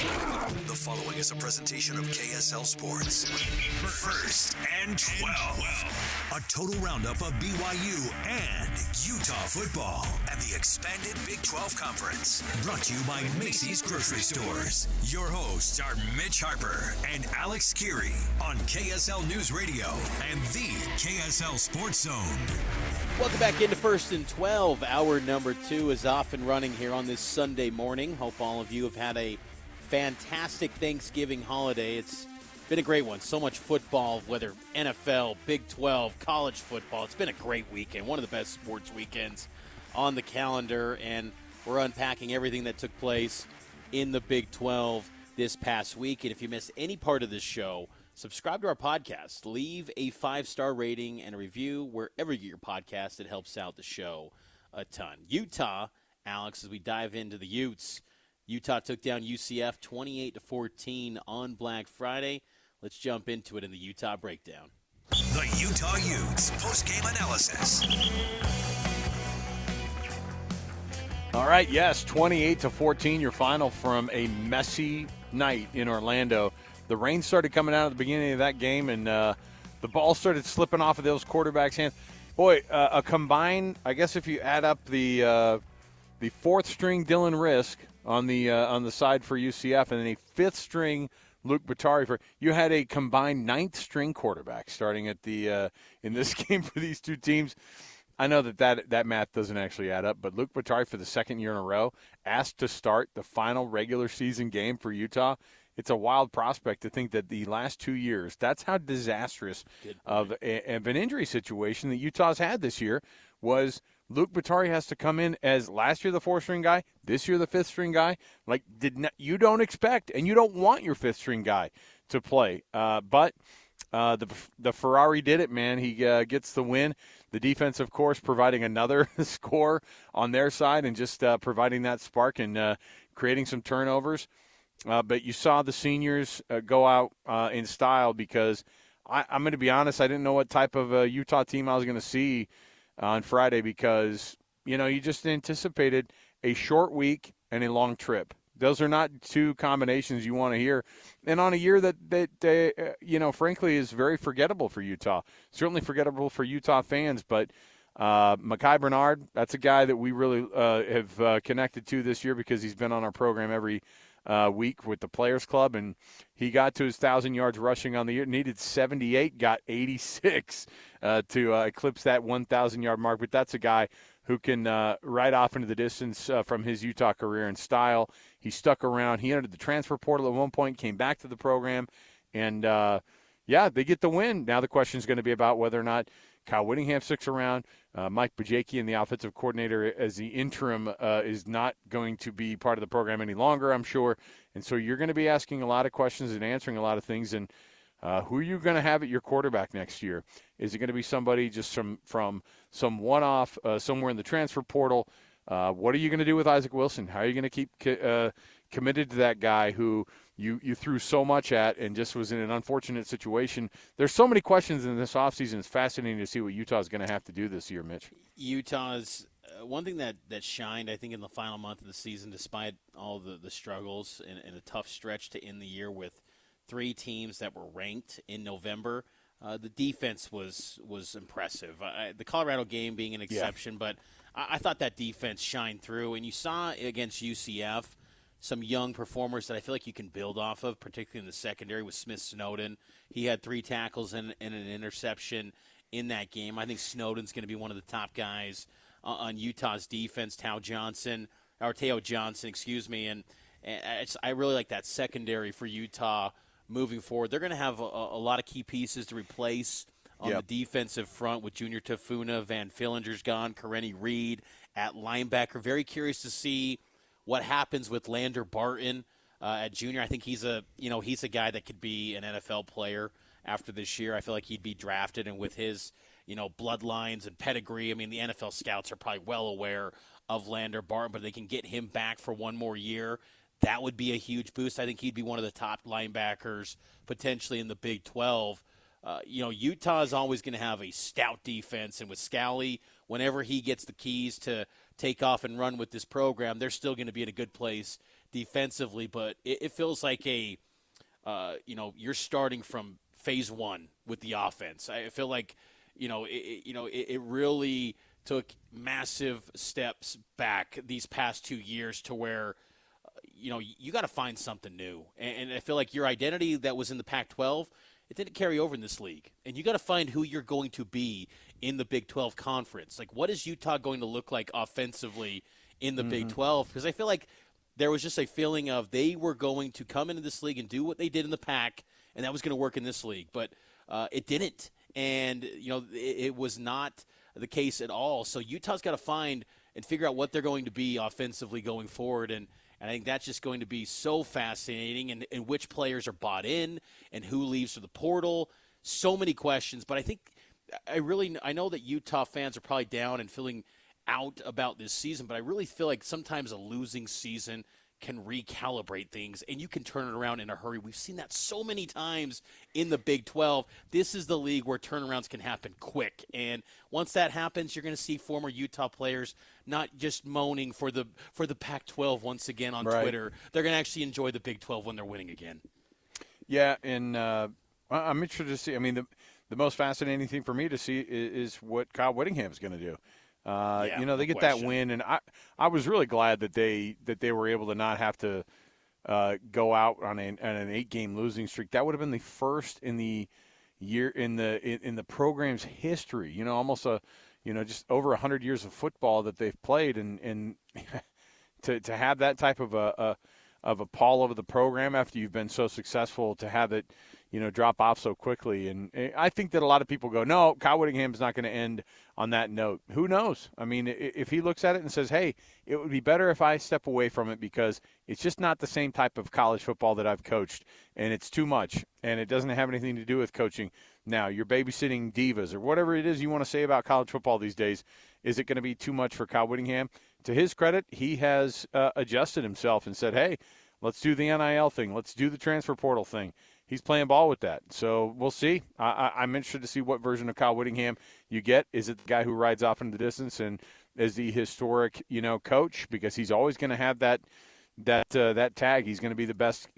The following is a presentation of KSL Sports. First and 12. A total roundup of BYU and Utah football and the expanded Big 12 Conference. Brought to you by Macy's Grocery Stores. Your hosts are Mitch Harper and Alex Kirry on KSL News Radio and the KSL Sports Zone. Welcome back into First and 12. Hour number 2 is off and running here on this Sunday morning. Hope all of you have had a fantastic Thanksgiving holiday. It's been a great one. So much football, whether NFL, Big 12, college football. It's been a great weekend, one of the best sports weekends on the calendar, and we're unpacking everything that took place in the Big 12 this past week. And if you missed any part of this show, subscribe to our podcast. Leave a 5-star rating and a review wherever you get your podcast. It helps out the show a ton. Utah, Alex, as we dive into the Utes. Utah took down UCF 28-14 on Black Friday. Let's jump into it in the Utah Breakdown. The Utah Utes post-game analysis. All right, yes, 28-14, your final from a messy night in Orlando. The rain started coming out at the beginning of that game, and the ball started slipping off of those quarterbacks' hands. Boy, a combined, I guess if you add up the fourth-string Dylan Risk on the side for UCF, and then a fifth-string Luke Batari you had a combined ninth-string quarterback starting at the in this game for these two teams. I know that math doesn't actually add up, but Luke Batari for the second year in a row asked to start the final regular season game for Utah. It's a wild prospect to think that the last 2 years, that's how disastrous of an injury situation that Utah's had this year was. Luke Batari has to come in as last year the fourth-string guy, this year the fifth-string guy. You don't expect and you don't want your fifth-string guy to play. But the Ferrari did it, man. He gets the win. The defense, of course, providing another score on their side and just providing that spark and creating some turnovers. But you saw the seniors go out in style because I'm going to be honest, I didn't know what type of Utah team I was going to see on Friday because, you just anticipated a short week and a long trip. Those are not two combinations you want to hear. And on a year that frankly is very forgettable for Utah. Certainly forgettable for Utah fans, but Mekhi Bernard, that's a guy that we really have connected to this year because he's been on our program every week with the Players Club, and he got to his 1,000 yards rushing on the year. Needed 78, got 86 to eclipse that 1,000-yard mark. But that's a guy who can ride off into the distance from his Utah career in style. He stuck around. He entered the transfer portal at one point, came back to the program, and they get the win. Now the question is going to be about whether or not Kyle Whittingham sticks around. Mike Bajaki, the offensive coordinator, as the interim, is not going to be part of the program any longer, I'm sure. And so you're going to be asking a lot of questions and answering a lot of things. And who are you going to have at your quarterback next year? Is it going to be somebody just from some one-off somewhere in the transfer portal? What are you going to do with Isaac Wilson? How are you going to keep committed to that guy who you threw so much at and just was in an unfortunate situation? There's so many questions in this offseason. It's fascinating to see what Utah's going to have to do this year, Mitch. Utah's one thing that shined, I think, in the final month of the season, despite all the struggles and a tough stretch to end the year with 3 teams that were ranked in November, the defense was impressive. The Colorado game being an exception, but I thought that defense shined through. And you saw against UCF some young performers that I feel like you can build off of, particularly in the secondary with Smith Snowden. He had 3 tackles and an interception in that game. I think Snowden's going to be one of the top guys on Utah's defense. Tao Johnson, and I really like that secondary for Utah moving forward. They're going to have a lot of key pieces to replace on the defensive front with Junior Tafuna. Van Fillinger's gone. Karenni Reed at linebacker. Very curious to see what happens with Lander Barton at junior. I think he's a guy that could be an NFL player after this year. I feel like he'd be drafted, and with his bloodlines and pedigree, I mean, the NFL scouts are probably well aware of Lander Barton, but they can get him back for one more year. That would be a huge boost. I think he'd be one of the top linebackers potentially in the Big 12. Utah is always going to have a stout defense, and with Scally, whenever he gets the keys to take off and run with this program, they're still going to be in a good place defensively, but it feels like you're starting from phase one with the offense. I feel like, it really took massive steps back these past 2 years to where, you got to find something new. And I feel like your identity that was in the Pac-12, it didn't carry over in this league. And you got to find who you're going to be in the Big 12 conference. Like, what is Utah going to look like offensively in the Big 12? Because I feel like there was just a feeling of they were going to come into this league and do what they did in the Pac, and that was going to work in this league. But it didn't. And, it was not the case at all. So Utah's got to find and figure out what they're going to be offensively going forward. And I think that's just going to be so fascinating, and which players are bought in and who leaves for the portal. So many questions. But I think I know that Utah fans are probably down and feeling out about this season, but I really feel like sometimes a losing season can recalibrate things, and you can turn it around in a hurry. We've seen that so many times in the Big 12. This is the league where turnarounds can happen quick, and once that happens, you're going to see former Utah players not just moaning for the Pac-12 once again on Twitter. They're going to actually enjoy the Big 12 when they're winning again. Yeah, and I'm interested to see. I mean, the most fascinating thing for me to see is what Kyle Whittingham's going to do. They get that win, and I was really glad that they were able to not have to go out on an 8-game losing streak. That would have been the first in the year in the program's history. Almost just over 100 years of football that they've played, and to have that type of a pall over the program after you've been so successful, to have it drop off so quickly. And I think that a lot of people go, no, Kyle Whittingham's not going to end on that note. Who knows? I mean, if he looks at it and says, hey, it would be better if I step away from it because it's just not the same type of college football that I've coached, and it's too much, and it doesn't have anything to do with coaching. Now, you're babysitting divas or whatever it is you want to say about college football these days. Is it going to be too much for Kyle Whittingham? To his credit, he has adjusted himself and said, hey, let's do the NIL thing. Let's do the transfer portal thing. He's playing ball with that. So we'll see. I'm interested to see what version of Kyle Whittingham you get. Is it the guy who rides off into the distance and is the historic, coach? Because he's always going to have that tag. He's going to be the best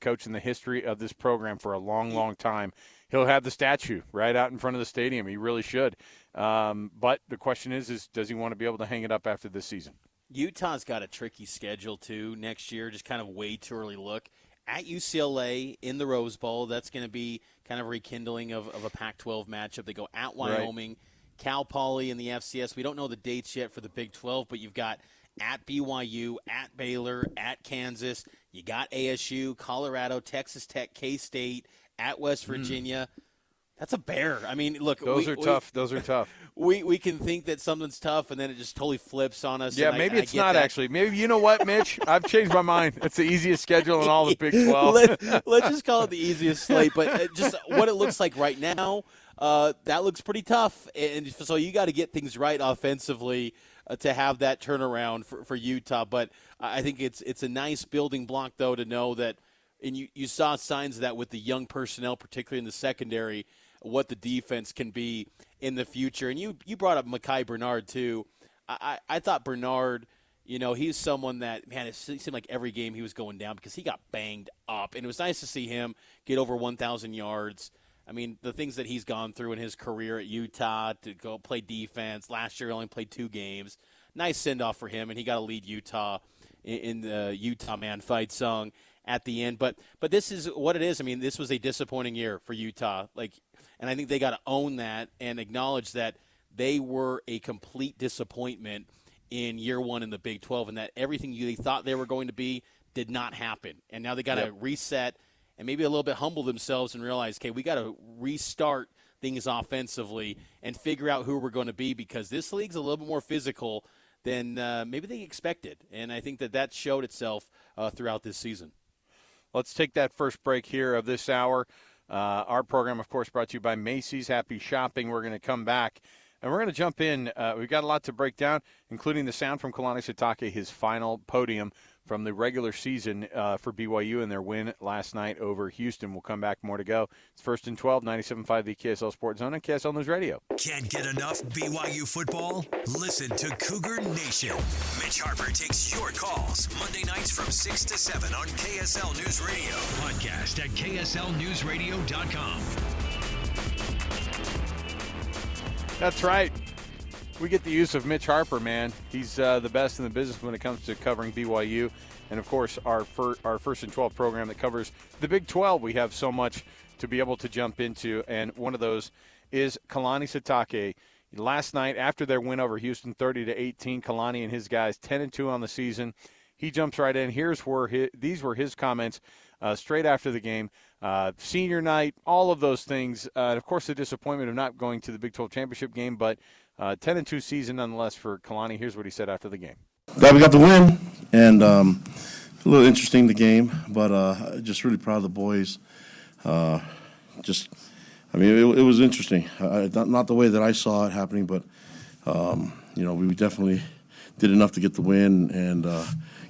coach in the history of this program for a long, long time. He'll have the statue right out in front of the stadium. He really should. But the question is does he want to be able to hang it up after this season? Utah's got a tricky schedule, too, next year. Just kind of way too early look. At UCLA in the Rose Bowl, that's going to be kind of a rekindling of a Pac-12 matchup. They go at Wyoming, Cal Poly in the FCS. We don't know the dates yet for the Big 12, but you've got at BYU, at Baylor, at Kansas. You got ASU, Colorado, Texas Tech, K-State, at West Virginia. That's a bear. I mean, look. Those are tough. Those are tough. We can think that something's tough, and then it just totally flips on us. Yeah, maybe it's not actually. Maybe, you know what, Mitch? I've changed my mind. It's the easiest schedule in all the Big 12. Let's just call it the easiest slate. But just what it looks like right now, that looks pretty tough. And so you got to get things right offensively to have that turnaround for Utah. But I think it's a nice building block, though, to know that, and you saw signs of that with the young personnel, particularly in the secondary, what the defense can be in the future. And you brought up Mekhi Bernard, too. I thought Bernard, he's someone that, man, it seemed like every game he was going down because he got banged up. And it was nice to see him get over 1,000 yards. I mean, the things that he's gone through in his career at Utah to go play defense. Last year he only played 2 games. Nice send-off for him, and he got to lead Utah in the Utah Man fight song at the end. But this is what it is. I mean, this was a disappointing year for Utah. And I think they got to own that and acknowledge that they were a complete disappointment in year one in the Big 12, and that everything they thought they were going to be did not happen. And now they got to reset and maybe a little bit humble themselves and realize, okay, we got to restart things offensively and figure out who we're going to be, because this league's a little bit more physical than maybe they expected. And I think that showed itself throughout this season. Let's take that first break here of this hour. Our program, of course, brought to you by Macy's. Happy shopping. We're going to come back, and we're going to jump in. We've got a lot to break down, including the sound from Kalani Sitake, his final podium from the regular season for BYU and their win last night over Houston. We'll come back, more to go. It's First and 12, 97.5 the KSL Sports Zone and KSL News Radio. Can't get enough BYU football? Listen to Cougar Nation. Mitch Harper takes your calls Monday nights from 6 to 7 on KSL News Radio. Podcast at KSLNewsRadio.com. That's right. We get the use of Mitch Harper, man. He's the best in the business when it comes to covering BYU. And, of course, our First and 12 program that covers the Big 12. We have so much to be able to jump into, and one of those is Kalani Sitake. Last night, after their win over Houston 30-18, Kalani and his guys 10-2 on the season. He jumps right in. These were his comments straight after the game. Senior night, all of those things. Of course, the disappointment of not going to the Big 12 championship game, but 10-2 season nonetheless for Kalani. Here's what he said after the game. Glad we got the win, and a little interesting the game, but just really proud of the boys. It was interesting. Not the way that I saw it happening, but we definitely did enough to get the win, and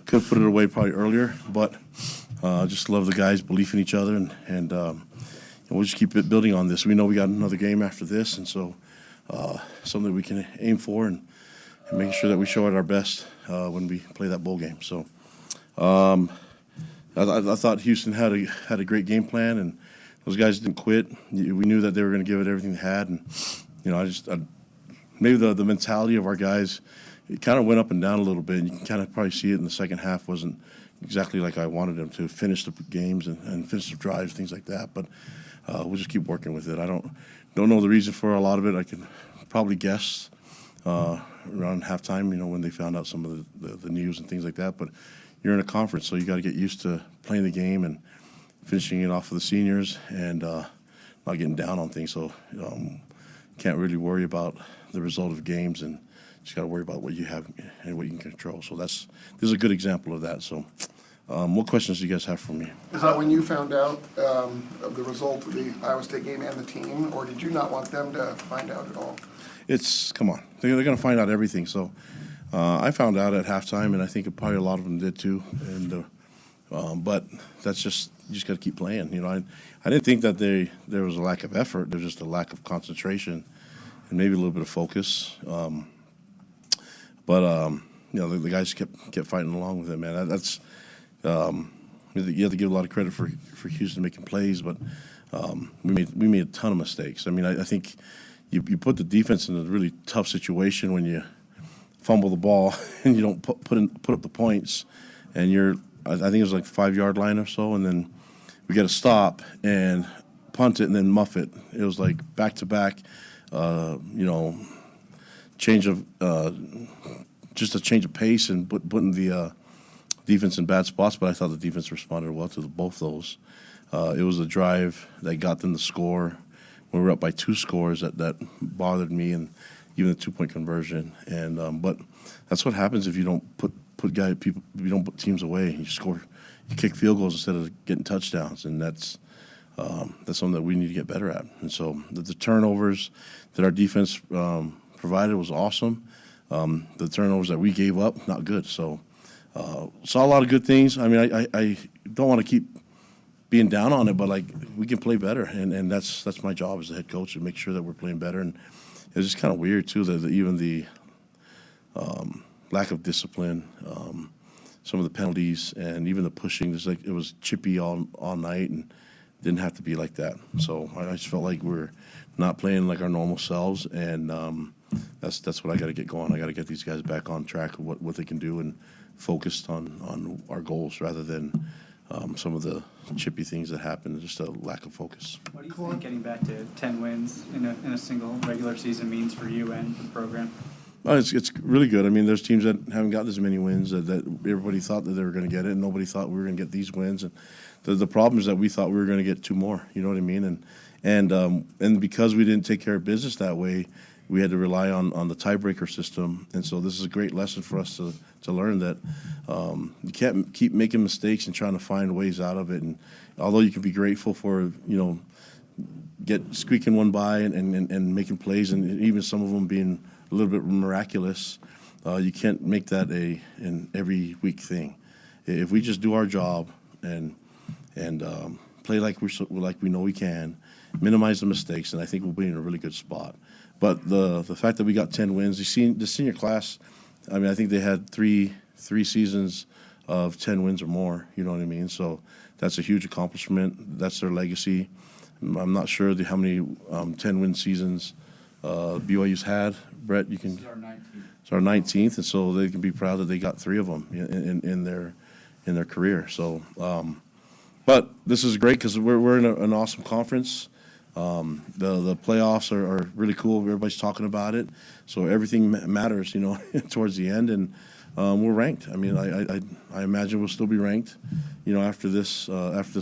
could have put it away probably earlier, but just love the guys' belief in each other, and we'll just keep building on this. We know we got another game after this, and so something we can aim for, and making sure that we show it our best when we play that bowl game. So I thought Houston had a great game plan, and those guys didn't quit. We knew that they were going to give it everything they had, and maybe the mentality of our guys, it kind of went up and down a little bit, and you can kind of probably see it in the second half. Wasn't exactly like I wanted them to finish the games and finish the drives, things like that. But we'll just keep working with it. I don't know the reason for a lot of it. I can probably guess around halftime, when they found out some of the news and things like that. But you're in a conference, so you got to get used to playing the game and finishing it off for the seniors, and not getting down on things. So can't really worry about the result of games, and just got to worry about what you have and what you can control. So this is a good example of that. So what questions do you guys have for me? Is that when you found out of the result of the Iowa State game and the team, or did you not want them to find out at all? Come on. They're going to find out everything. So I found out at halftime, and I think probably a lot of them did too. And but that's just, you just got to keep playing. I didn't think that there was a lack of effort. There was just a lack of concentration and maybe a little bit of focus. But the guys kept fighting along with it, man. That's you have to give a lot of credit for Houston making plays, but we made a ton of mistakes. I think you put the defense in a really tough situation when you fumble the ball and you don't put up the points, and I think it was like 5-yard line or so, and then we got to stop and punt it and then muff it. It was like back-to-back, change of just a change of pace and putting the defense in bad spots. But I thought the defense responded well to both those. It was a drive that got them to score. We were up by 2 scores that bothered me, and even the 2-point conversion. And but that's what happens if you don't you don't put teams away. You kick field goals instead of getting touchdowns, and that's something that we need to get better at. And so the turnovers that our defense provided was awesome. The turnovers that we gave up, not good. So saw a lot of good things. I don't want to keep being down on it, but we can play better, and that's my job as the head coach, to make sure that we're playing better. And it's just kind of weird too that even the lack of discipline, some of the penalties, and even the pushing. It was chippy all night, and didn't have to be like that. So I just felt like we're not playing like our normal selves, and that's what I got to get going. I got to get these guys back on track of what they can do, and focused on our goals rather than some of the chippy things that happen. Just a lack of focus. What do you think getting back to 10 wins in a single regular season means for you and for the program? Well, it's really good. There's teams that haven't gotten as many wins that everybody thought that they were going to get it, and nobody thought we were going to get these wins. And the problem is that we thought we were going to get 2 more. You know what I mean? And because we didn't take care of business that way, we had to rely on the tiebreaker system. And so this is a great lesson for us to learn that you can't keep making mistakes and trying to find ways out of it. And although you can be grateful for squeaking one by and making plays, and even some of them being a little bit miraculous, you can't make that an every week thing. if we just do our job and play like we know we can, minimize the mistakes, and I think we'll be in a really good spot. But the fact that we got 10 wins, the senior class, I mean, I think they had three seasons of 10 wins or more. You know what I mean? So that's a huge accomplishment. That's their legacy. I'm not sure how many 10-win seasons BYU's had. Brett, you can. It's our 19th, and so they can be proud that they got 3 of them in their career. So, but this is great because we're in an awesome conference. The playoffs are really cool. Everybody's talking about it, so everything matters, you know, towards the end. And we're ranked. I mean, I imagine we'll still be ranked, you know, after this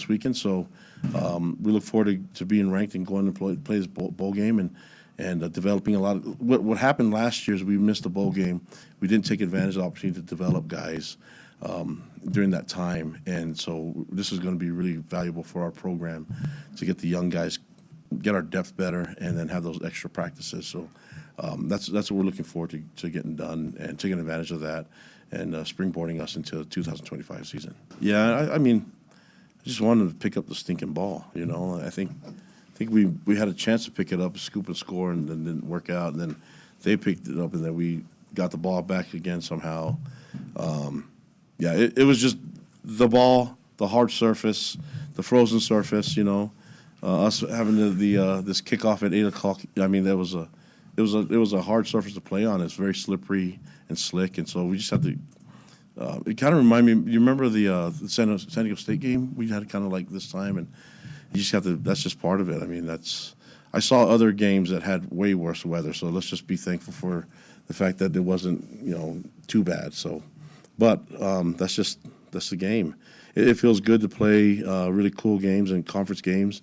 weekend. So we look forward to being ranked and going to play this bowl game and developing a lot of what happened last year is we missed the bowl game. We didn't take advantage of the opportunity to develop guys during that time, and so this is going to be really valuable for our program to get the young guys, get our depth better, and then have those extra practices. So that's what we're looking forward to getting done and taking advantage of that and springboarding us into the 2025 season. Yeah, I mean, I just wanted to pick up the stinking ball. You know, I think we had a chance to pick it up, scoop and score, and then didn't work out. And then they picked it up, and then we got the ball back again somehow. Yeah, it was just the ball, the hard surface, the frozen surface. You know, us having this kickoff at 8 o'clock. I mean, it was a hard surface to play on. It's very slippery and slick, and so we just had to. It kind of reminded me. You remember the San Diego State game? We had kind of like this time, and you just have to. That's just part of it. I mean, I saw other games that had way worse weather, so let's just be thankful for the fact that it wasn't, you know, too bad. So, but that's the game. It feels good to play really cool games and conference games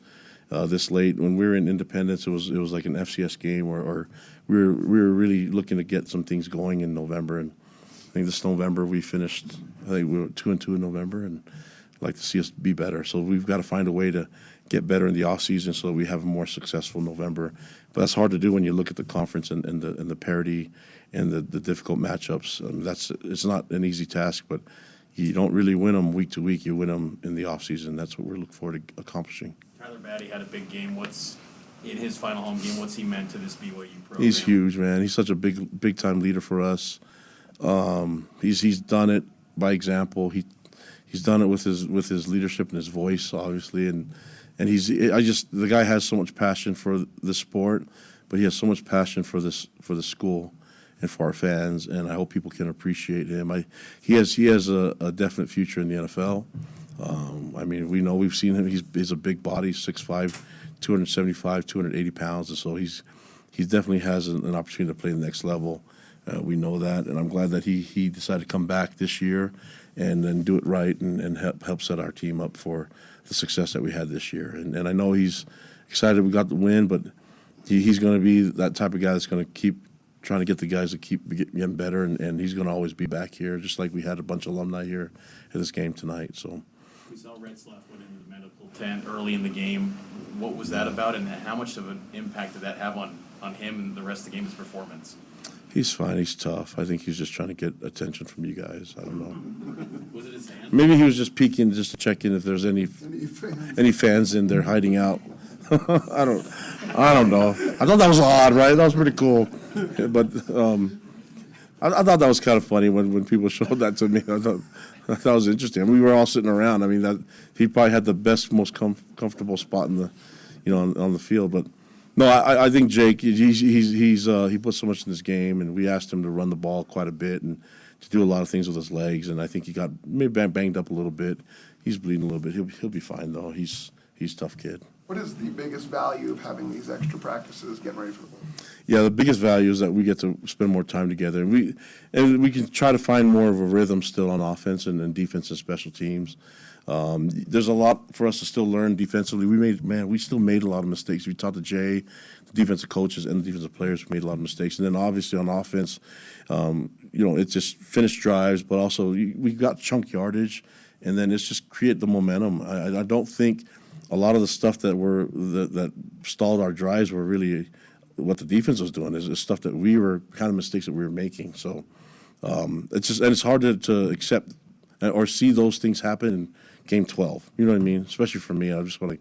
this late. When we were in Independence, it was like an FCS game, or we were really looking to get some things going in November. And I think this November we finished. I think we were 2-2 in November, and I'd like to see us be better. So we've got to find a way to get better in the off season so that we have a more successful November. But that's hard to do when you look at the conference and the parity and the difficult matchups. It's not an easy task, but you don't really win them week to week. You win them in the off season. That's what we're looking forward to accomplishing. Tyler Batty had a big game. In his final home game, what's he meant to this BYU program? He's huge, man. He's such a big time leader for us. He's done it by example. He's done it with his leadership and his voice, obviously, and the guy has so much passion for the sport, but he has so much passion for the school and for our fans, and I hope people can appreciate him. He has a definite future in the NFL. I mean, we've seen him. He's a big body, 6'5", 275, 280 pounds, and so he definitely has an opportunity to play the next level. We know that, and I'm glad that he decided to come back this year and then do it right and help set our team up for the success that we had this year. And I know he's excited we got the win, but he's going to be that type of guy that's going to keep trying to get the guys to keep getting better, and he's going to always be back here, just like we had a bunch of alumni here at this game tonight. So we saw Retzlaff went into the medical tent early in the game. What was that about, and how much of an impact did that have on him and the rest of the game's performance? He's fine. He's tough. I think he's just trying to get attention from you guys. I don't know. Was it his hand? Maybe he was just peeking just to check in if there's any fans in there hiding out. I don't know. I thought that was odd, right? That was pretty cool. But I thought that was kind of funny when people showed that to me. I thought that was interesting. I mean, we were all sitting around. I mean, he probably had the best, most comfortable spot in the, on the field. But no, I think Jake, he put so much in this game, and we asked him to run the ball quite a bit and to do a lot of things with his legs. And I think he got maybe banged up a little bit. He's bleeding a little bit. He'll be fine though. He's a tough kid. What is the biggest value of having these extra practices getting ready for the bowl? Yeah, the biggest value is that we get to spend more time together, and we can try to find more of a rhythm still on offense and defense and special teams. There's a lot for us to still learn defensively. We still made a lot of mistakes. We talked to Jay, the defensive coaches, and the defensive players made a lot of mistakes. And then obviously on offense, it's just finished drives, but also we got chunk yardage, and then it's just create the momentum. I don't think a lot of the stuff that stalled our drives were really what the defense was doing. Is stuff that we were kind of mistakes that we were making. So it's hard to accept or see those things happen in game 12. You know what I mean? Especially for me, I just want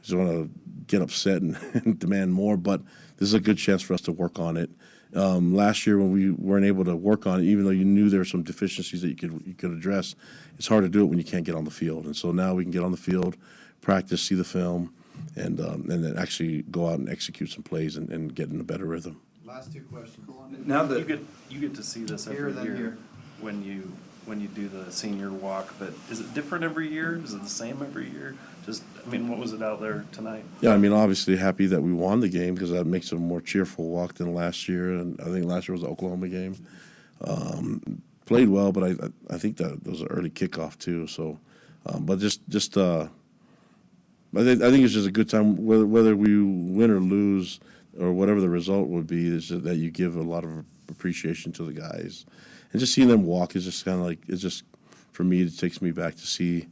to get upset and demand more. But this is a good chance for us to work on it. Last year when we weren't able to work on it, even though you knew there were some deficiencies that you could address, it's hard to do it when you can't get on the field. And so now we can get on the field, practice, see the film, and then actually go out and execute some plays and get in a better rhythm. Last two questions. Now that you get to see this every year here. when you do the senior walk, but is it different every year? Is it the same every year? What was it out there tonight? Yeah, obviously happy that we won the game because that makes it a more cheerful walk than last year. And I think last year was the Oklahoma game. Played well, but I think that was an early kickoff too. So, but I think it's just a good time whether we win or lose or whatever the result would be. Is that you give a lot of appreciation to the guys, and just seeing them walk is just kind of like it's just for me. It takes me back to see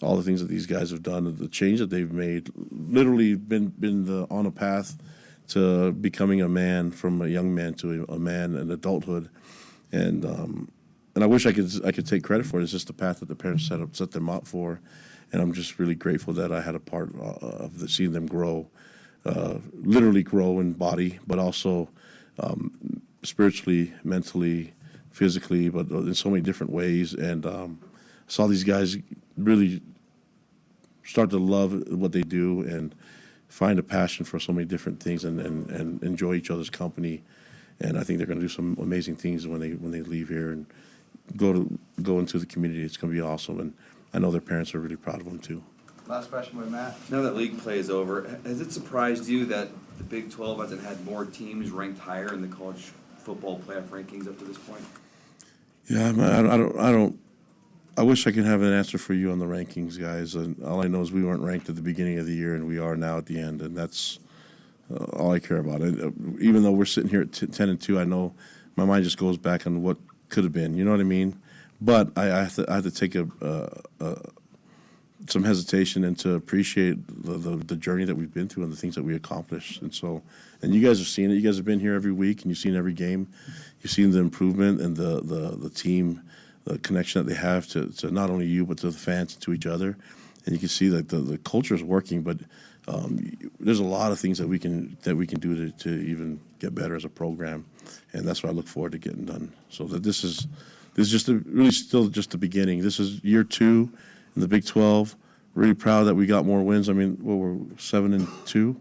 all the things that these guys have done, the change that they've made, literally been on a path to becoming a man, from a young man to a man in adulthood, and I wish I could take credit for it. It's just the path that the parents set them up for, and I'm just really grateful that I had a part of seeing them grow, literally grow in body, but also spiritually, mentally, physically, but in so many different ways, and saw these guys really start to love what they do and find a passion for so many different things and enjoy each other's company. And I think they're going to do some amazing things when they leave here and go into the community. It's going to be awesome. And I know their parents are really proud of them too. Last question with Matt. Now that league play is over, has it surprised you that the Big 12 hasn't had more teams ranked higher in the college football playoff rankings up to this point? Yeah, I don't. I wish I could have an answer for you on the rankings, guys. And all I know is we weren't ranked at the beginning of the year, and we are now at the end, and that's all I care about. Even though we're sitting here at 10-2, I know my mind just goes back on what could have been. You know what I mean? But I have to take some hesitation and to appreciate the journey that we've been through and the things that we accomplished. And you guys have seen it. You guys have been here every week, and you've seen every game. You've seen the improvement and the team, the connection that they have to not only you but to the fans and to each other. And you can see that the culture is working, but there's a lot of things that we can do to even get better as a program, and that's what I look forward to getting done. So that this is just really still just the beginning. This is year 2 in the Big 12. Really proud that we got more wins. We're 7-2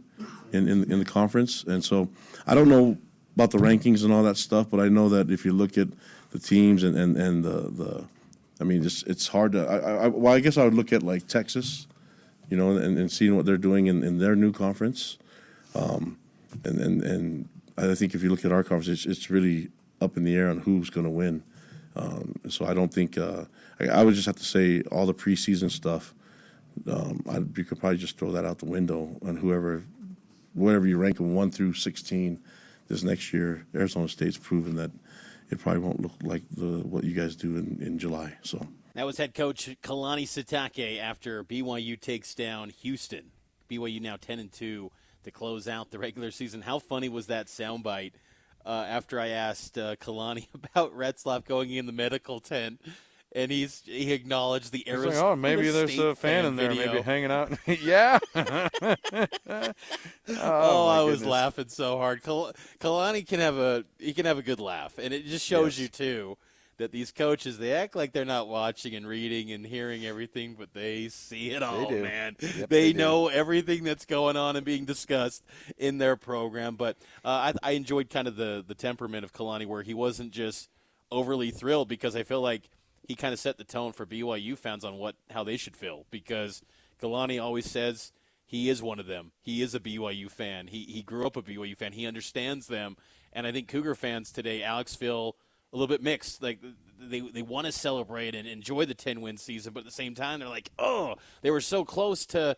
in the conference, and so I don't know about the rankings and all that stuff, but I know that if you look at the teams and it's hard to. I guess I would look at like Texas, and seeing what they're doing in their new conference, and I think if you look at our conference, it's really up in the air on who's going to win. So I don't think I would just have to say all the preseason stuff. You could probably just throw that out the window on whatever you rank them 1 through 16 this next year. Arizona State's proven that it probably won't look like what you guys do in July. So. That was head coach Kalani Sitake after BYU takes down Houston. BYU now 10-2 to close out the regular season. How funny was that soundbite after I asked Kalani about Retzlaff going in the medical tent, and he acknowledged the Arizona State. Oh, maybe there's a fan in there, video. maybe hanging out. Yeah. I was laughing so hard. Kalani can have a good laugh, and it just shows you too that these coaches, they act like they're not watching and reading and hearing everything, but they see it all, man. Yep, they know everything that's going on and being discussed in their program. But I enjoyed kind of the temperament of Kalani, where he wasn't just overly thrilled, because I feel like he kind of set the tone for BYU fans on how they should feel, because Kalani always says he is one of them. He is a BYU fan. He grew up a BYU fan. He understands them. And I think Cougar fans today, Alex, feel a little bit mixed. Like they want to celebrate and enjoy the 10-win season, but at the same time they're like, oh, they were so close to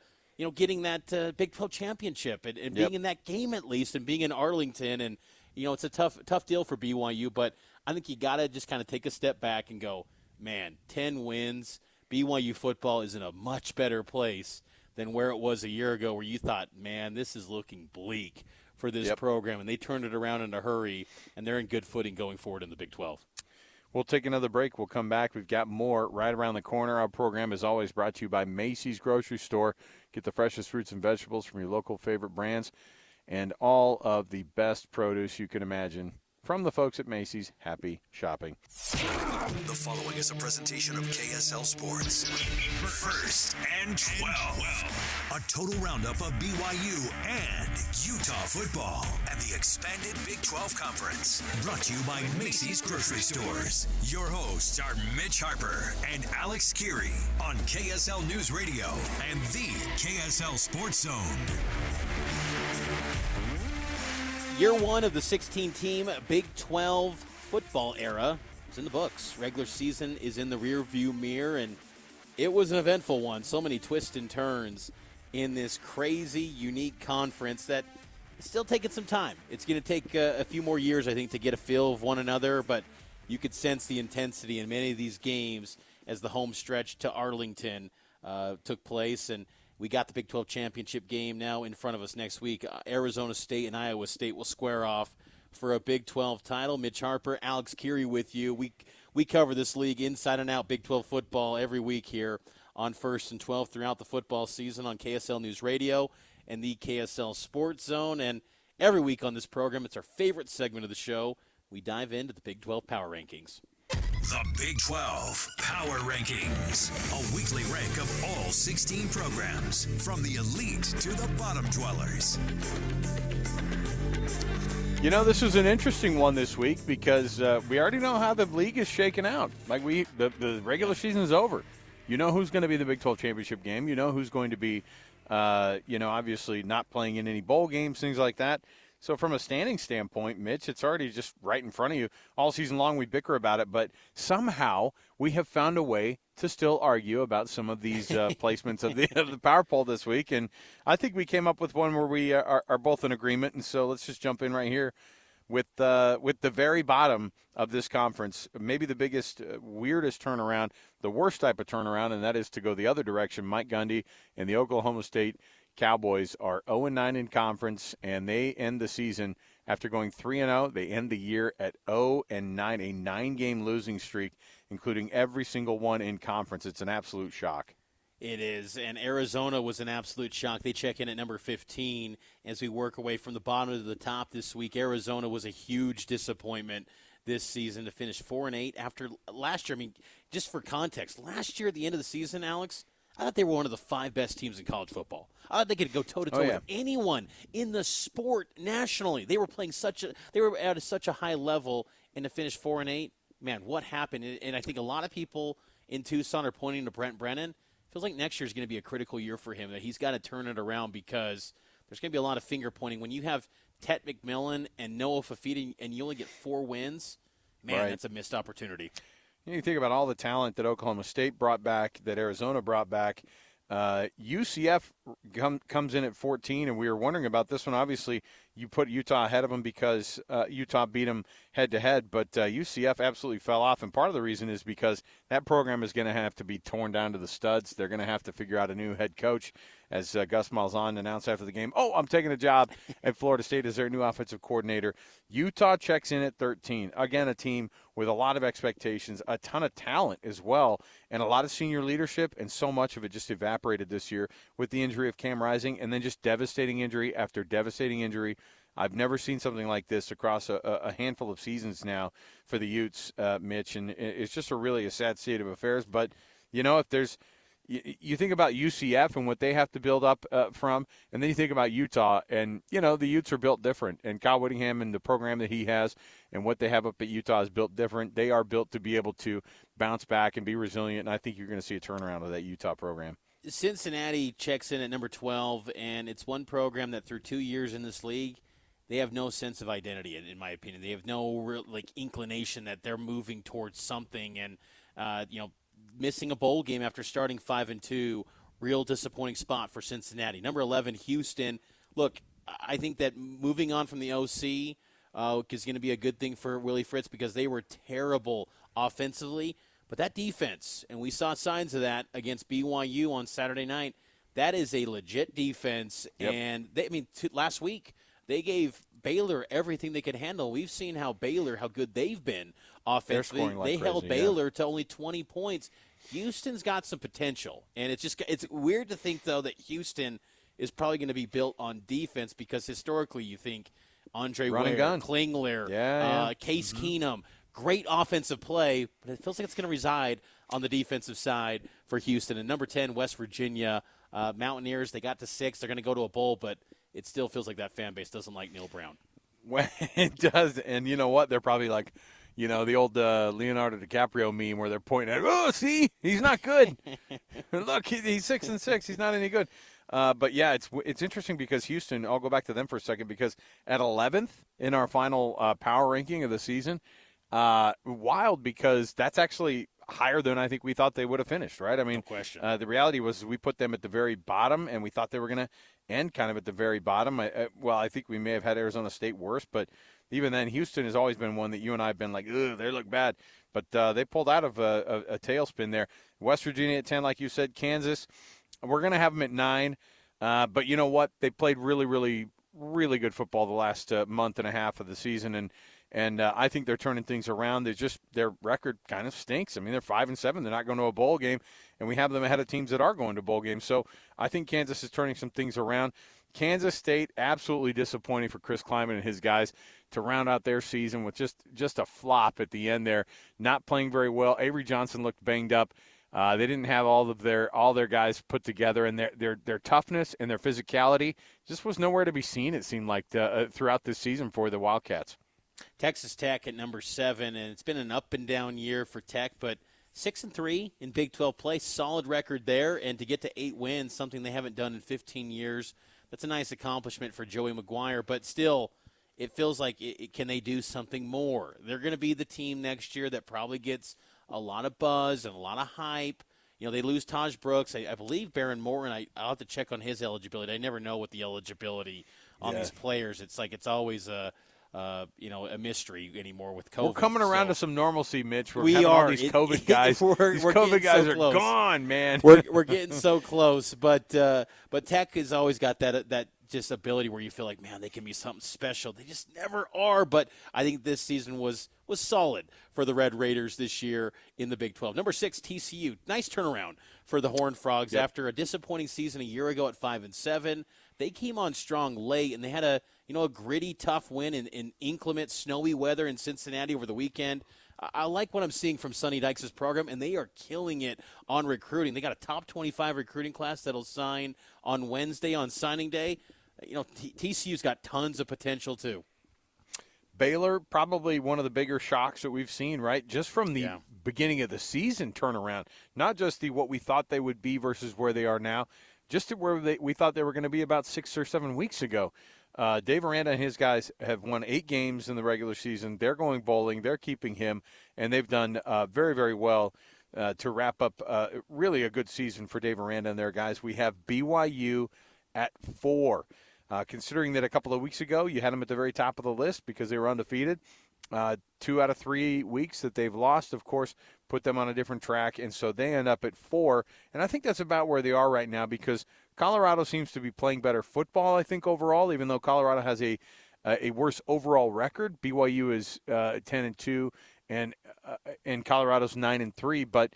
getting that Big 12 championship and being in that game at least, and being in Arlington. And it's a tough deal for BYU, but I think you got to just kind of take a step back and go, man, 10 wins, BYU football is in a much better place than where it was a year ago, where you thought, man, this is looking bleak for this program, and they turned it around in a hurry, and they're in good footing going forward in the Big 12. We'll take another break. We'll come back. We've got more right around the corner. Our program is always brought to you by Macy's Grocery Store. Get the freshest fruits and vegetables from your local favorite brands and all of the best produce you can imagine. From the folks at Macy's, happy shopping. The following is a presentation of KSL Sports. First and 12. A total roundup of BYU and Utah football and the expanded Big 12 Conference. Brought to you by Macy's Grocery Stores. Your hosts are Mitch Harper and Alex Kirry on KSL News Radio and the KSL Sports Zone. Year one of the 16-team Big 12 football era is in the books. Regular season is in the rearview mirror, and it was an eventful one. So many twists and turns in this crazy, unique conference that is still taking some time. It's going to take a few more years, I think, to get a feel of one another, but you could sense the intensity in many of these games as the home stretch to Arlington took place, and we got the Big 12 championship game now in front of us next week. Arizona State and Iowa State will square off for a Big 12 title. Mitch Harper, Alex Kirry with you. We cover this league inside and out, Big 12 football, every week here on First and 12 throughout the football season on KSL News Radio and the KSL Sports Zone. And every week on this program, it's our favorite segment of the show. We dive into the Big 12 Power Rankings. The Big 12 Power Rankings, a weekly rank of all 16 programs, from the elite to the bottom dwellers. You know, this is an interesting one this week because we already know how the league is shaking out. Like the regular season is over. You know who's going to be the Big 12 championship game. You know who's going to be, obviously not playing in any bowl games, things like that. So from a standing standpoint, Mitch, it's already just right in front of you. All season long we bicker about it, but somehow we have found a way to still argue about some of these placements of the power poll this week. And I think we came up with one where we are both in agreement. And so let's just jump in right here with the very bottom of this conference. Maybe the biggest, weirdest turnaround, the worst type of turnaround, and that is to go the other direction. Mike Gundy and the Oklahoma State Cowboys are 0-9 in conference, and they end the season after going 3-0. They end the year at 0-9, a 9-game losing streak, including every single one in conference. It's an absolute shock. It is, and Arizona was an absolute shock. They check in at number 15 as we work away from the bottom to the top this week. Arizona was a huge disappointment this season to finish 4-8 after last year. I mean, just for context, last year at the end of the season, Alex, I thought they were one of the 5 best teams in college football. I thought they could go toe-to-toe with anyone in the sport nationally. They were playing they were at such a high level, and to finish 4-8, man, what happened? And I think a lot of people in Tucson are pointing to Brent Brennan. Feels like next year is going to be a critical year for him, that he's got to turn it around because there's going to be a lot of finger-pointing. When you have Tet McMillan and Noah Fafita and you only get 4 wins, man, that's a missed opportunity. You think about all the talent that Oklahoma State brought back, that Arizona brought back. UCF comes in at 14, and we were wondering about this one. Obviously, you put Utah ahead of them because Utah beat them head-to-head, but UCF absolutely fell off, and part of the reason is because that program is going to have to be torn down to the studs. They're going to have to figure out a new head coach, as Gus Malzahn announced after the game. I'm taking a job at Florida State as their new offensive coordinator. Utah checks in at 13. Again, a team with a lot of expectations, a ton of talent as well, and a lot of senior leadership, and so much of it just evaporated this year with the injury of Cam Rising, and then just devastating injury after devastating injury. I've never seen something like this across a handful of seasons now for the Utes, Mitch, and it's just a sad state of affairs. But, if there's you think about UCF and what they have to build up from, and then you think about Utah, and, the Utes are built different. And Kyle Whittingham and the program that he has and what they have up at Utah is built different. They are built to be able to bounce back and be resilient, and I think you're going to see a turnaround of that Utah program. Cincinnati checks in at number 12, and it's one program that through 2 years in this league, they have no sense of identity, in my opinion. They have no real inclination that they're moving towards something, and missing a bowl game after starting 5-2, real disappointing spot for Cincinnati. Number 11, Houston. Look, I think that moving on from the OC is going to be a good thing for Willie Fritz because they were terrible offensively, but that defense, and we saw signs of that against BYU on Saturday night. That is a legit defense, and last week they gave Baylor everything they could handle. We've seen how good they've been offensively. scoring like They held crazy, Baylor to only 20 points. Houston's got some potential, and it's weird to think though that Houston is probably going to be built on defense because historically you think Andre Run and Ware, gun. Klingler, Case Keenum, great offensive play, but it feels like it's going to reside on the defensive side for Houston. And number 10, West Virginia Mountaineers. They got to 6. They're going to go to a bowl, but it still feels like that fan base doesn't like Neil Brown. Well, it does, and you know what? They're probably like, the old Leonardo DiCaprio meme where they're pointing at, oh, see, he's not good. Look, he's 6-6. He's not any good. But yeah, it's interesting because Houston. I'll go back to them for a second because at 11th in our final power ranking of the season, wild because that's actually higher than I think we thought they would have finished. Right? I mean, No question. The reality was we put them at the very bottom, and we thought they were going to end kind of at the very bottom. I think we may have had Arizona State worse, but even then, Houston has always been one that you and I have been like, ugh, they look bad. But they pulled out of a tailspin there. West Virginia at 10, like you said. Kansas, we're going to have them at 9. But you know what? They played really, really, really good football the last month and a half of the season, and I think they're turning things around. Their record kind of stinks. I mean, they're 5-7. They're not going to a bowl game, and we have them ahead of teams that are going to bowl games. So I think Kansas is turning some things around. Kansas State, absolutely disappointing for Chris Kleiman and his guys to round out their season with just a flop at the end there, not playing very well. Avery Johnson looked banged up. They didn't have all their guys put together, and their toughness and their physicality just was nowhere to be seen, it seemed like, throughout this season for the Wildcats. Texas Tech at number 7, and it's been an up and down year for Tech, but 6-3 in Big 12 play, solid record there, and to get to 8 wins, something they haven't done in 15 years. That's a nice accomplishment for Joey McGuire, but still, it feels like can they do something more? They're going to be the team next year that probably gets a lot of buzz and a lot of hype. They lose Taj Brooks. I believe Baron Morton, I'll have to check on his eligibility. I never know what the eligibility on these players. It's like it's always a mystery anymore with COVID. We're coming around to some normalcy, Mitch. We having are. all these COVID guys. We're COVID guys so are close. gone, man. We're getting so close, but Tech has always got that just ability where you feel like, man, they can be something special. They just never are. But I think this season was solid for the Red Raiders this year in the Big 12. Number 6, TCU. Nice turnaround for the Horned Frogs after a disappointing season a year ago at 5-7. They came on strong late, and they had a gritty, tough win in inclement, snowy weather in Cincinnati over the weekend. I like what I'm seeing from Sonny Dykes' program, and they are killing it on recruiting. They got a top 25 recruiting class that'll sign on Wednesday on signing day. TCU's got tons of potential too. Baylor, probably one of the bigger shocks that we've seen, right? Just from the beginning of the season turnaround, not just what we thought they would be versus where they are now, just to where we thought they were going to be about 6 or 7 weeks ago. Dave Aranda and his guys have won 8 games in the regular season. They're going bowling. They're keeping him, and they've done very, very well to wrap up really a good season for Dave Aranda and their guys. We have BYU at 4. Considering that a couple of weeks ago you had them at the very top of the list because they were undefeated, 2 out of 3 weeks that they've lost, of course, put them on a different track, and so they end up at 4. And I think that's about where they are right now because Colorado seems to be playing better football, I think, overall, even though Colorado has a worse overall record. BYU is 10-2, and Colorado's 9-3. But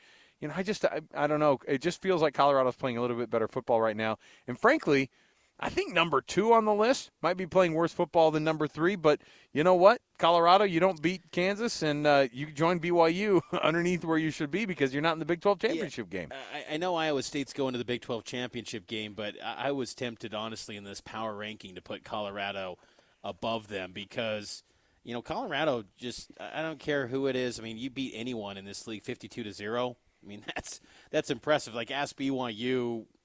I don't know. It just feels like Colorado's playing a little bit better football right now. And frankly, I think number 2 on the list might be playing worse football than number 3, but you know what? Colorado, you don't beat Kansas, and you join BYU underneath where you should be because you're not in the Big 12 championship game. I know Iowa State's going to the Big 12 championship game, but I was tempted, honestly, in this power ranking to put Colorado above them because, Colorado just – I don't care who it is. I mean, you beat anyone in this league 52-0. I mean, that's impressive. Like, ask BYU –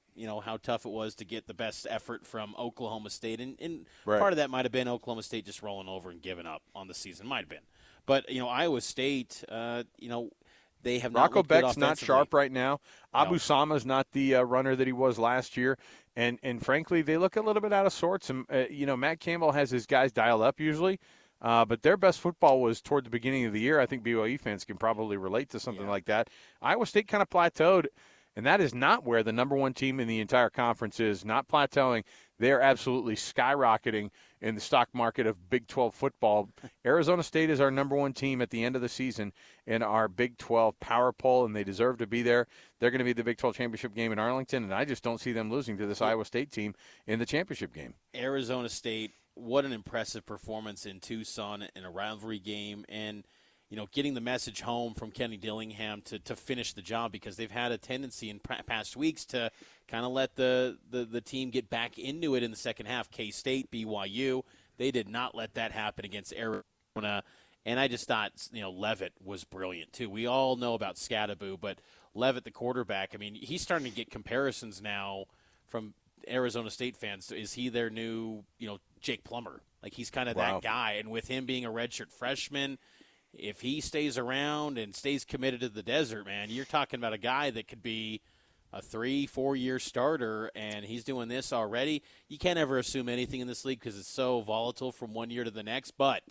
how tough it was to get the best effort from Oklahoma State. And part of that might have been Oklahoma State just rolling over and giving up on the season. Might have been. But, Iowa State, they have not Rocco Beck's not sharp right now. No. Abu Sama's not the runner that he was last year. And frankly, they look a little bit out of sorts. And, Matt Campbell has his guys dial up usually. But their best football was toward the beginning of the year. I think BYU fans can probably relate to something like that. Iowa State kind of plateaued. And that is not where the number one team in the entire conference is, not plateauing. They're absolutely skyrocketing in the stock market of Big 12 football. Arizona State is our number one team at the end of the season in our Big 12 power poll, and they deserve to be there. They're going to be the Big 12 championship game in Arlington, and I just don't see them losing to this Iowa State team in the championship game. Arizona State, what an impressive performance in Tucson in a rivalry game, and getting the message home from Kenny Dillingham to finish the job, because they've had a tendency in past weeks to kind of let the team get back into it in the second half. K-State, BYU, they did not let that happen against Arizona. And I just thought, Leavitt was brilliant too. We all know about Scadaboo, but Leavitt, the quarterback, I mean, he's starting to get comparisons now from Arizona State fans. Is he their new, Jake Plummer? Like, he's kind of that guy. And with him being a redshirt freshman, if he stays around and stays committed to the desert, man, you're talking about a guy that could be a 3-4 year starter, and he's doing this already. You can't ever assume anything in this league because it's so volatile from one year to the next. But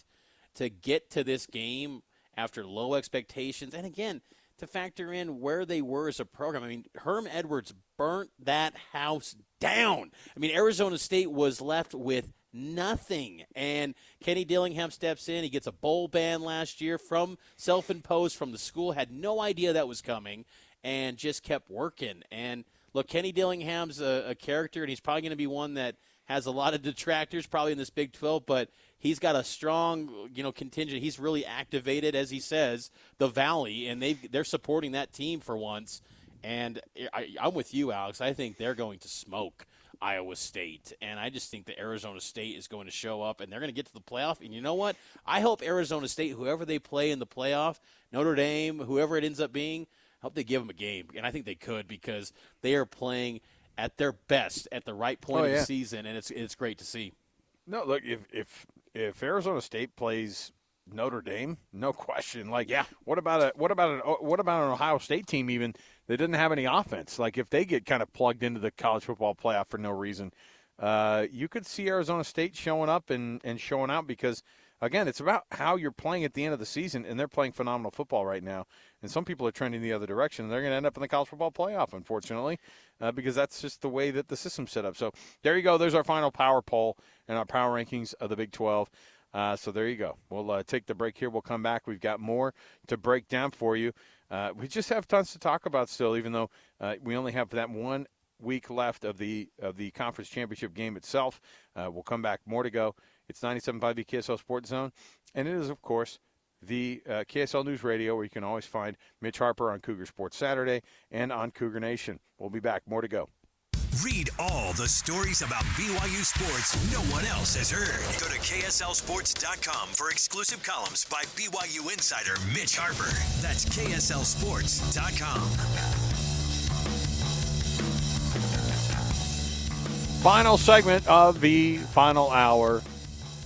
to get to this game after low expectations, and again, to factor in where they were as a program. I mean, Herm Edwards burnt that house down. I mean, Arizona State was left with nothing. And Kenny Dillingham steps in. He gets a bowl ban last year from self-imposed from the school. Had no idea that was coming and just kept working. And, look, Kenny Dillingham's a character, and he's probably going to be one that has a lot of detractors probably in this Big 12, but he's got a strong, contingent. He's really activated, as he says, the Valley, and they're supporting that team for once. And I'm with you, Alex. I think they're going to smoke Iowa State, and I just think that Arizona State is going to show up, and they're going to get to the playoff. And you know what? I hope Arizona State, whoever they play in the playoff, Notre Dame, whoever it ends up being, I hope they give them a game. And I think they could, because they are playing at their best at the right point of the season, and it's great to see. No, look, if Arizona State plays Notre Dame, no question. Like, what about an Ohio State team even that didn't have any offense? Like, if they get kind of plugged into the college football playoff for no reason, you could see Arizona State showing up and showing out, because, again, it's about how you're playing at the end of the season, and they're playing phenomenal football right now. And some people are trending the other direction. They're going to end up in the college football playoff, unfortunately, because that's just the way that the system's set up. So there you go. There's our final power poll and our power rankings of the Big 12. So there you go. We'll take the break here. We'll come back. We've got more to break down for you. We just have tons to talk about still, even though we only have that 1 week left of the conference championship game itself. We'll come back. More to go. It's 97.5 the KSL Sports Zone, and it is, of course, the KSL News Radio, where you can always find Mitch Harper on Cougar Sports Saturday and on Cougar Nation. We'll be back. More to go. Read all the stories about BYU sports no one else has heard. Go to KSLSports.com for exclusive columns by BYU insider Mitch Harper. That's KSLSports.com. Final segment of the final hour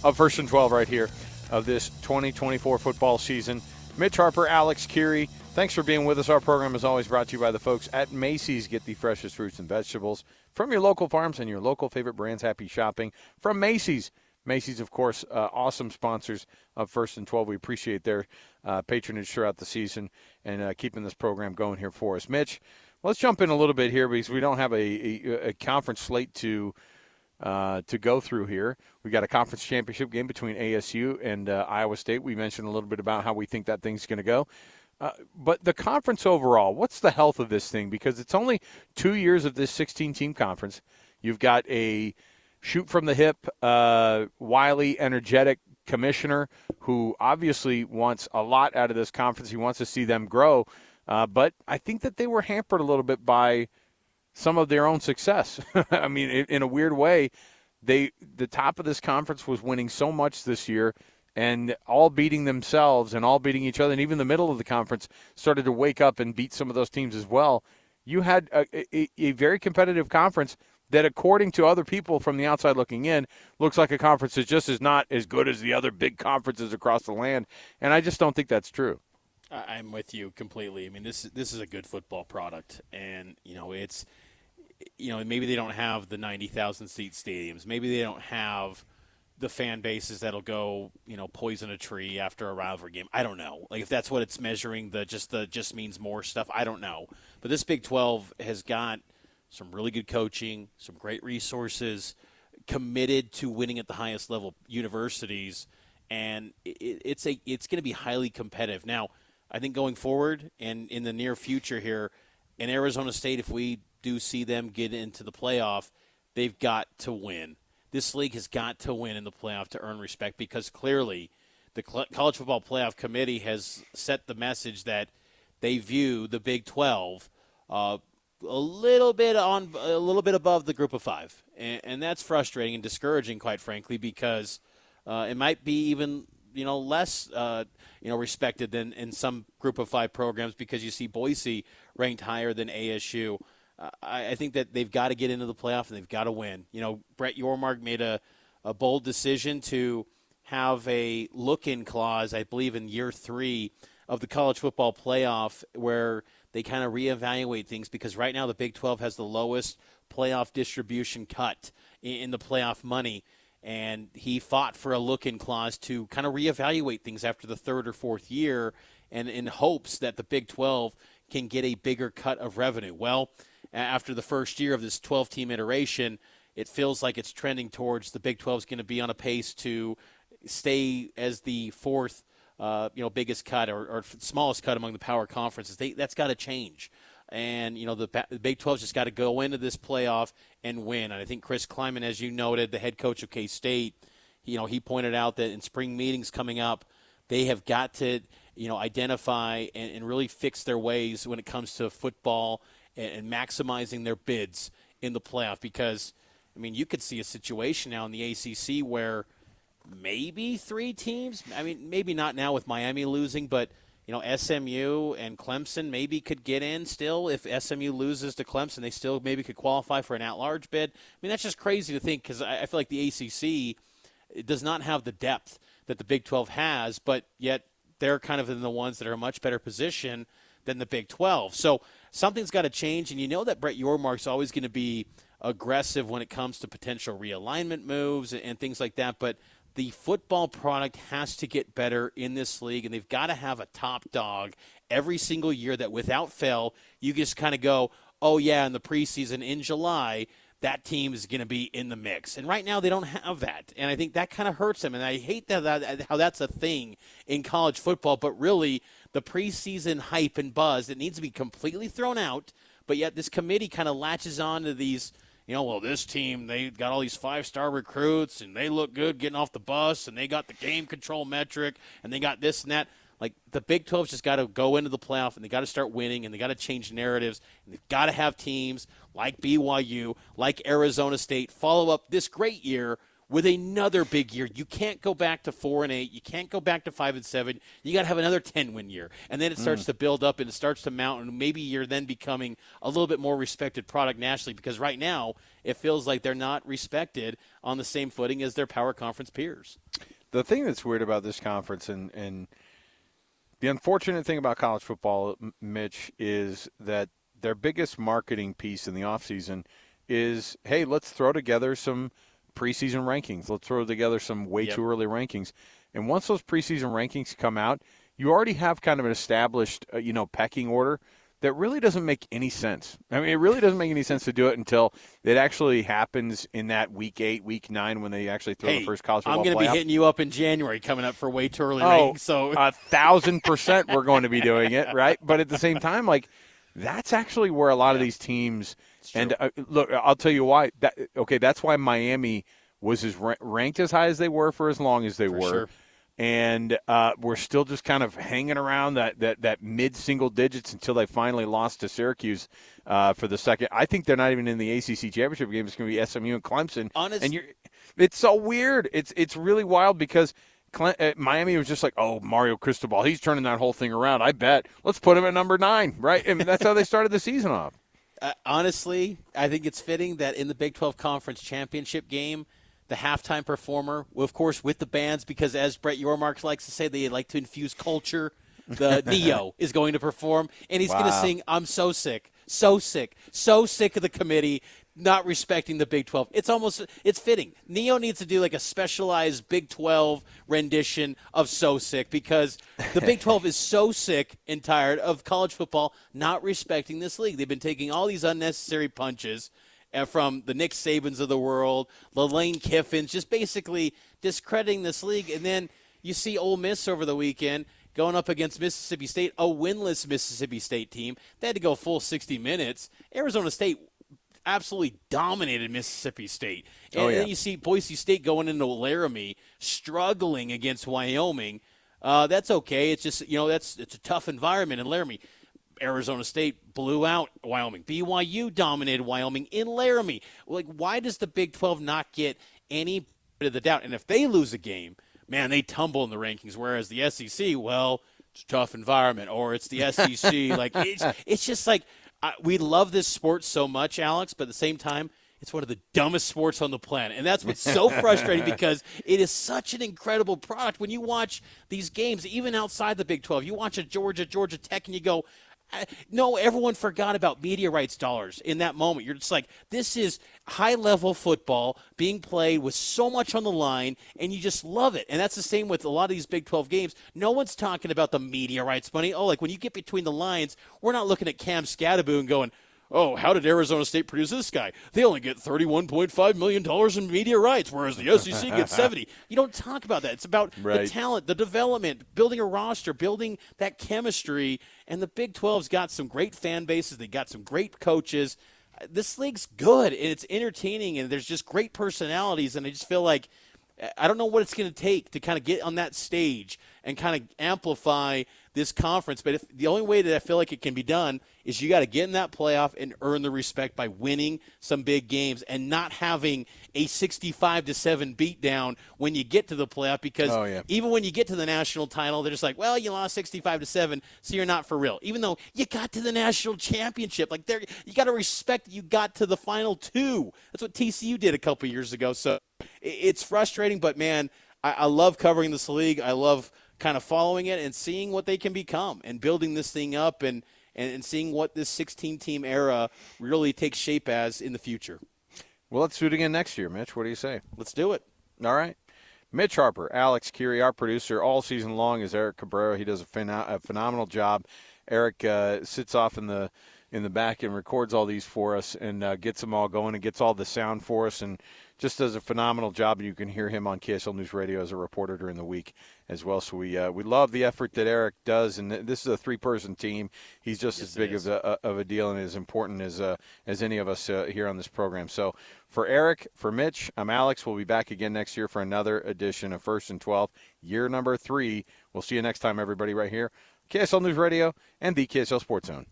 of First and 12 right here of this 2024 football season. Mitch Harper, Alex Kirry, thanks for being with us. Our program is always brought to you by the folks at Macy's. Get the freshest fruits and vegetables from your local farms and your local favorite brands. Happy shopping from Macy's. Macy's, of course, awesome sponsors of First and 12. We appreciate their patronage throughout the season and keeping this program going here for us. Mitch, let's jump in a little bit here, because we don't have a conference slate to go through here. We got a conference championship game between ASU and Iowa State. We mentioned a little bit about how we think that thing's going to go. But the conference overall, what's the health of this thing? Because it's only 2 years of this 16-team conference. You've got a shoot-from-the-hip, wily, energetic commissioner who obviously wants a lot out of this conference. He wants to see them grow. But I think that they were hampered a little bit by some of their own success. I mean, in a weird way, the top of this conference was winning so much this year, and all beating themselves and all beating each other, and even the middle of the conference started to wake up and beat some of those teams as well. You had a very competitive conference that, according to other people from the outside looking in, looks like a conference that just is not as good as the other big conferences across the land, and I just don't think that's true. I'm with you completely. I mean, this is a good football product, and it's maybe they don't have the 90,000 seat stadiums, maybe they don't have the fan bases that'll go, poison a tree after a rivalry game. I don't know. Like if that's what it's measuring, the just means more stuff. I don't know. But this Big 12 has got some really good coaching, some great resources, committed to winning at the highest level universities, and it's going to be highly competitive. Now, I think going forward and in the near future here, in Arizona State, if we do see them get into the playoff, they've got to win. This league has got to win in the playoff to earn respect, because clearly the College Football Playoff Committee has set the message that they view the Big 12 a little bit above the Group of Five, and that's frustrating and discouraging, quite frankly, because it might be even less respected than in some Group of Five programs, because you see Boise ranked higher than ASU. I think that they've got to get into the playoff and they've got to win. Brett Yormark made a bold decision to have a look-in clause, I believe, in year 3 of the college football playoff, where they kind of reevaluate things, because right now the Big 12 has the lowest playoff distribution cut in the playoff money. And he fought for a look-in clause to kind of reevaluate things after the 3rd or 4th year, and in hopes that the Big 12 can get a bigger cut of revenue. Well, after the first year of this 12-team iteration, it feels like it's trending towards the Big 12 is going to be on a pace to stay as the 4th, biggest cut or smallest cut among the power conferences. That's got to change. And, the Big 12's just got to go into this playoff and win. And I think Chris Kleiman, as you noted, the head coach of K-State, he pointed out that in spring meetings coming up, they have got to, identify and really fix their ways when it comes to football and maximizing their bids in the playoff. Because, you could see a situation now in the ACC where maybe 3 teams, maybe not now with Miami losing, but SMU and Clemson maybe could get in still. If SMU loses to Clemson, they still maybe could qualify for an at-large bid. That's just crazy to think, because I feel like the ACC does not have the depth that the Big 12 has, but yet they're kind of in the ones that are in a much better position than the Big 12. So something's got to change, and that Brett Yormark's always going to be aggressive when it comes to potential realignment moves and things like that, but the football product has to get better in this league, and they've got to have a top dog every single year that without fail you just kind of go, oh, yeah, in the preseason in July, that team is going to be in the mix. And right now they don't have that, and I think that kind of hurts them. And I hate how that's a thing in college football, but really the preseason hype and buzz, it needs to be completely thrown out, but yet this committee kind of latches on to these – this team, they got all these 5-star recruits, and they look good getting off the bus, and they got the game control metric, and they got this and that. Like, the Big 12's just got to go into the playoff, and they got to start winning, and they got to change narratives, and they've got to have teams like BYU, like Arizona State, follow up this great year with another big year. You can't go back to 4-8. You can't go back to 5-7. You got to have another 10-win year, and then it starts to build up and it starts to mount, and maybe you're then becoming a little bit more respected product nationally, because right now it feels like they're not respected on the same footing as their power conference peers. The thing that's weird about this conference and the unfortunate thing about college football, Mitch, is that their biggest marketing piece in the offseason is, hey, let's throw together some preseason rankings. Let's throw together some way too early rankings. And once those preseason rankings come out, you already have kind of an established, pecking order that really doesn't make any sense. It really doesn't make any sense to do it until it actually happens in that week 8, week 9 when they actually throw the first college football playoff. I'm going to be hitting you up in January coming up for way too early rankings. So 1,000% we're going to be doing it, right? But at the same time, that's actually where a lot of these teams – and look, I'll tell you why. That's why Miami was ranked as high as they were for as long as they were. Sure. And we're still just kind of hanging around that mid-single digits until they finally lost to Syracuse for the second. I think they're not even in the ACC championship game. It's going to be SMU and Clemson. It's so weird. It's really wild because Miami was just like, oh, Mario Cristobal, he's turning that whole thing around. I bet. Let's put him at number 9, right? That's how they started the season off. Honestly, I think it's fitting that in the Big 12 Conference Championship game, the halftime performer, of course, with the bands, because as Brett Yormark likes to say, they like to infuse culture. The Neo is going to perform, and he's going to sing, I'm so sick, so sick, so sick of the committee not respecting the Big 12. It's fitting. Neo needs to do like a specialized Big 12 rendition of So Sick, because the Big 12 is so sick and tired of college football not respecting this league. They've been taking all these unnecessary punches from the Nick Sabans of the world, the Lane Kiffins, just basically discrediting this league. And then you see Ole Miss over the weekend going up against Mississippi State, a winless Mississippi State team. They had to go full 60 minutes. Arizona State absolutely dominated Mississippi State. And then you see Boise State going into Laramie, struggling against Wyoming. That's okay. It's just, it's a tough environment in Laramie. Arizona State blew out Wyoming. BYU dominated Wyoming in Laramie. Like, why does the Big 12 not get any bit of the doubt? And if they lose a game, man, they tumble in the rankings, whereas the SEC, well, it's a tough environment, or it's the SEC. Like, it's just like, we love this sport so much, Alex, but at the same time, it's one of the dumbest sports on the planet. And that's what's so frustrating, because it is such an incredible product. When you watch these games, even outside the Big 12, you watch a Georgia Tech, and you go, no, everyone forgot about media rights dollars in that moment. You're just like, this is high-level football being played with so much on the line, and you just love it. And that's the same with a lot of these Big 12 games. No one's talking about the media rights money. Oh, like when you get between the lines, we're not looking at Cam Scadaboo and going, oh, how did Arizona State produce this guy? They only get $31.5 million in media rights, whereas the SEC gets 70. You don't talk about that. It's about the talent, the development, building a roster, building that chemistry. And the Big 12's got some great fan bases. They got some great coaches. This league's good, and it's entertaining, and there's just great personalities. And I just feel like I don't know what it's going to take to kind of get on that stage and kind of amplify this conference. But the only way that I feel like it can be done is you got to get in that playoff and earn the respect by winning some big games and not having a 65-7 beatdown when you get to the playoff, because even when you get to the national title, they're just like, well, you lost 65-7, so you're not for real. Even though you got to the national championship, like you got to respect that you got to the final two. That's what TCU did a couple years ago. So it's frustrating, but man, I love covering this league. I love kind of following it and seeing what they can become and building this thing up and seeing what this 16-team era really takes shape as in the future. Well, let's do it again next year, Mitch. What do you say? Let's do it. All right. Mitch Harper, Alex Kirry, our producer all season long is Eric Cabrera. He does a phenomenal job. Eric sits off in the back and records all these for us and gets them all going and gets all the sound for us and just does a phenomenal job. And you can hear him on KSL News Radio as a reporter during the week as well. So we love the effort that Eric does. And this is a three-person team. He's just as big of a deal and as important as any of us here on this program. So for Eric, for Mitch, I'm Alex. We'll be back again next year for another edition of First and 12, year number 3. We'll see you next time, everybody, right here. KSL News Radio and the KSL Sports Zone.